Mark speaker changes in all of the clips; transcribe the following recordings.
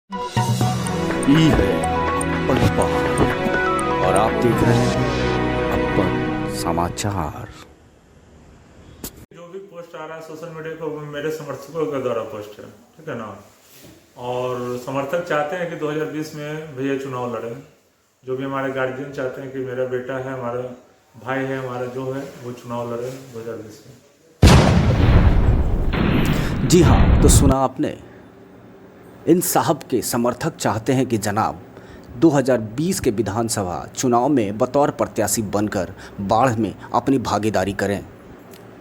Speaker 1: ई है अपन और आप देख रहे हैं अपन समाचार।
Speaker 2: जो भी पोस्ट आ रहा है सोशल मीडिया पर वो मेरे समर्थकों के द्वारा पोस्ट है, ठीक है ना। और समर्थक चाहते हैं कि 2020 में भैया चुनाव लड़े। जो भी हमारे गार्जियन चाहते हैं कि मेरा बेटा है, हमारा भाई है, हमारा जो है वो चुनाव लड़े 2020 में।
Speaker 1: जी हाँ, तो सुना आपने। इन साहब के समर्थक चाहते हैं कि जनाब 2020 के विधानसभा चुनाव में बतौर प्रत्याशी बनकर बाढ़ में अपनी भागीदारी करें।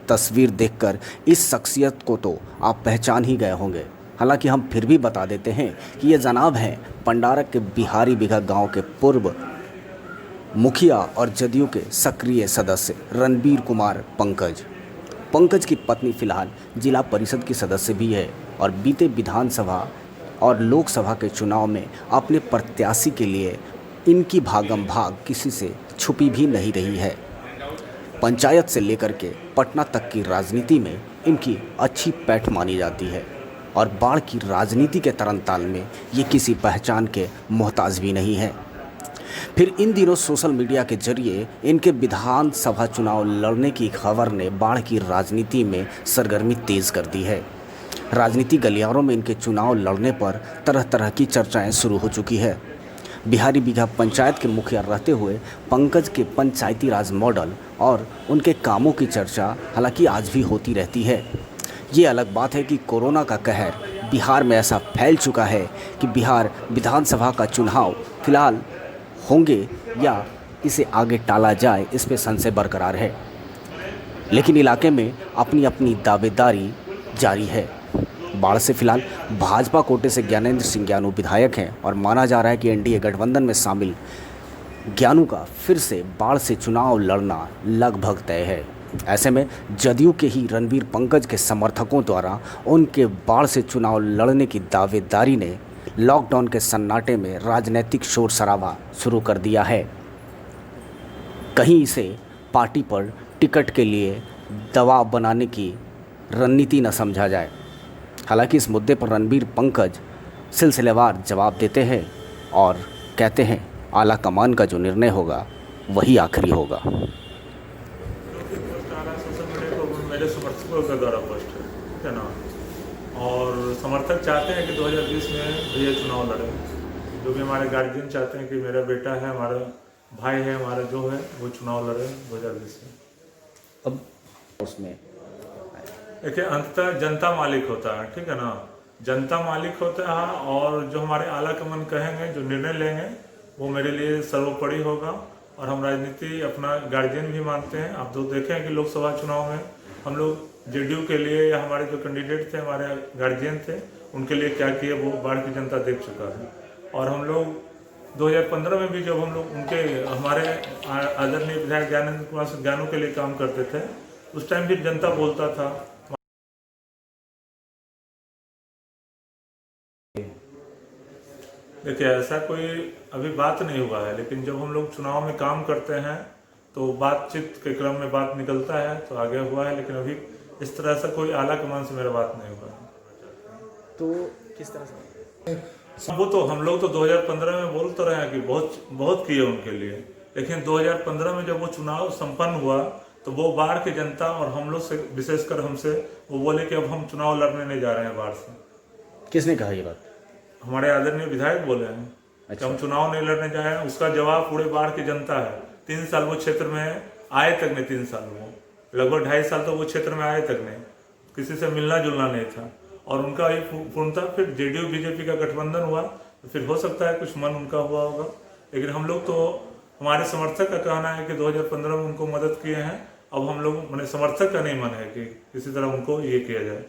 Speaker 1: तस्वीर देखकर इस शख्सियत को तो आप पहचान ही गए होंगे। हालांकि हम फिर भी बता देते हैं कि ये जनाब हैं पंडारक के बिहारी बिघा गांव के पूर्व मुखिया और जदयू के सक्रिय सदस्य रणबीर कुमार पंकज। पंकज की पत्नी फिलहाल जिला परिषद की सदस्य भी है और बीते विधानसभा और लोकसभा के चुनाव में अपने प्रत्याशी के लिए इनकी भागम भाग किसी से छुपी भी नहीं रही है। पंचायत से लेकर के पटना तक की राजनीति में इनकी अच्छी पैठ मानी जाती है और बाढ़ की राजनीति के तरनताल में ये किसी पहचान के मोहताज भी नहीं है। फिर इन दिनों सोशल मीडिया के जरिए इनके विधानसभा चुनाव लड़ने की खबर ने बाढ़ की राजनीति में सरगर्मी तेज कर दी है। राजनीति गलियारों में इनके चुनाव लड़ने पर तरह तरह की चर्चाएं शुरू हो चुकी है। बिहारी बिघा पंचायत के मुखिया रहते हुए पंकज के पंचायती राज मॉडल और उनके कामों की चर्चा हालांकि आज भी होती रहती है। ये अलग बात है कि कोरोना का कहर बिहार में ऐसा फैल चुका है कि बिहार विधानसभा का चुनाव फिलहाल होंगे या इसे आगे टाला जाए, इस पे संशय बरकरार है। लेकिन इलाके में अपनी अपनी दावेदारी जारी है। बाढ़ से फिलहाल भाजपा कोटे से ज्ञानेंद्र सिंह ज्ञानू विधायक हैं और माना जा रहा है कि एनडीए गठबंधन में शामिल ज्ञानू का फिर से बाढ़ से चुनाव लड़ना लगभग तय है। ऐसे में जदयू के ही रणबीर पंकज के समर्थकों द्वारा उनके बाढ़ से चुनाव लड़ने की दावेदारी ने लॉकडाउन के सन्नाटे में राजनीतिक शोर शराबा शुरू कर दिया है। कहीं इसे पार्टी पर टिकट के लिए दबाव बनाने की रणनीति न समझा जाए। हालांकि इस मुद्दे पर रणबीर पंकज सिलसिलेवार जवाब देते हैं और कहते हैं आला कमान का जो निर्णय होगा वही आखिरी होगा।
Speaker 2: जो भी पोस्ट आ रहा है सोशल मीडिया पर वो मेरे समर्थकों के द्वारा पोस्ट है, ठीक है ना। और समर्थक चाहते हैं कि 2020 में भैया चुनाव लड़े। जो भी हमारे गार्जियन चाहते हैं कि मेरा बेटा है, हमारा भाई है, हमारा जो है वो चुनाव लड़े 2020 में।
Speaker 1: अब उसमें
Speaker 2: देखिए, अंततः जनता मालिक होता है, ठीक है ना। जनता मालिक होता है और जो हमारे आला कमान कहेंगे, जो निर्णय लेंगे वो मेरे लिए सर्वोपरि होगा। और हम राजनीति अपना गार्जियन भी मानते हैं। आप तो देखें कि लोकसभा चुनाव में हम लोग जेडीयू के लिए या हमारे जो कैंडिडेट थे, हमारे गार्जियन थे, उनके लिए क्या किए वो बाढ़ की जनता देख चुका है। और हम लोग 2015 में भी जब हम लोग उनके हमारे आदरणीय विधायक ज्ञानेंद्र कुमार ज्ञानू के लिए काम करते थे, उस टाइम भी जनता बोलता था। देखिए, ऐसा कोई अभी बात नहीं हुआ है, लेकिन जब हम लोग चुनाव में काम करते हैं तो बातचीत के क्रम में बात निकलता है तो आगे हुआ है। लेकिन अभी इस तरह से कोई आला कमान से मेरा बात नहीं हुआ है।
Speaker 1: तो किस तरह से
Speaker 2: वो तो हम लोग तो 2015 में बोल तो रहे हैं कि बहुत बहुत किए उनके लिए। लेकिन 2015 में जब वो चुनाव संपन्न हुआ तो वो बाढ़ की जनता और हम लोग से, विशेषकर हमसे, वो बोले कि अब हम चुनाव लड़ने नहीं जा रहे हैं बाढ़ से।
Speaker 1: किसने कहा ये बात?
Speaker 2: हमारे आदरणीय विधायक बोले हैं कि हम चुनाव नहीं लड़ने जा रहे हैं। उसका जवाब पूरे बाढ़ की जनता है। 3 साल वो क्षेत्र में आए तक नहीं, 3 साल वो लगभग 2.5 साल तो वो क्षेत्र में आए तक नहीं, किसी से मिलना जुलना नहीं था। और उनका ये पूर्णतः फिर जेडीयू बीजेपी का गठबंधन हुआ तो फिर हो सकता है कुछ मन उनका हुआ होगा। लेकिन हम लोग तो, हमारे समर्थक का कहना है कि 2015 में उनको मदद किए हैं। अब हम लोग, मैंने समर्थक का नहीं मन है कि किसी तरह उनको ये किया जाए।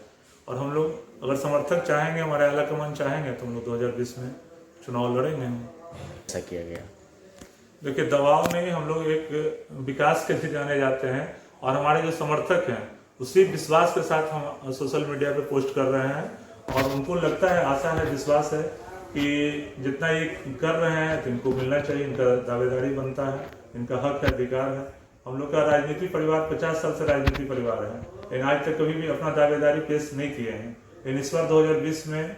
Speaker 2: और हम लोग अगर समर्थक चाहेंगे, हमारे आला कमान चाहेंगे तो हम लोग 2020 में चुनाव लड़ेंगे।
Speaker 1: ऐसा किया गया?
Speaker 2: देखिए, दबाव में हम लोग एक विकास के लिए जाने जाते हैं और हमारे जो समर्थक हैं उसी विश्वास के साथ हम सोशल मीडिया पे पोस्ट कर रहे हैं। और उनको लगता है, आशा है, विश्वास है कि जितना ये कर रहे हैं तो इनको मिलना चाहिए, इनका दावेदारी बनता है, इनका हक है, अधिकार है। हम लोग का राजनीति परिवार 50 साल से राजनीति परिवार है, लेकिन आज तक कभी भी अपना दावेदारी पेश नहीं किए हैं। लेकिन इस बार 2020 में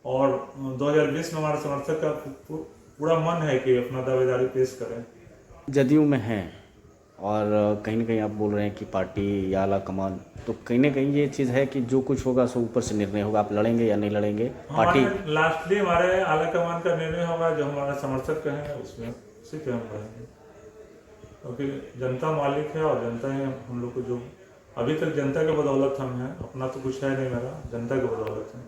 Speaker 2: और 2020 में हमारे समर्थक का पूरा मन है कि अपना दावेदारी पेश करें।
Speaker 1: जदयू में हैं और कहीं ना कहीं आप बोल रहे हैं कि पार्टी या आला कमान, तो कहीं ना कहीं ये चीज़ है कि जो कुछ होगा सो ऊपर से निर्णय होगा, आप लड़ेंगे या नहीं लड़ेंगे पार्टी?
Speaker 2: लास्टली हमारे आला कमान का निर्णय होगा, जो हमारा समर्थक कहेंगे उसमें उसी पे हम रहेंगे, क्योंकि जनता मालिक है और जनता ही हम लोग को, जो अभी तक जनता के बदौलत हम हैं, अपना तो कुछ है नहीं मेरा, जनता के बदौलत है।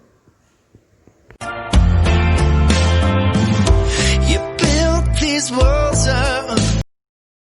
Speaker 3: You built these walls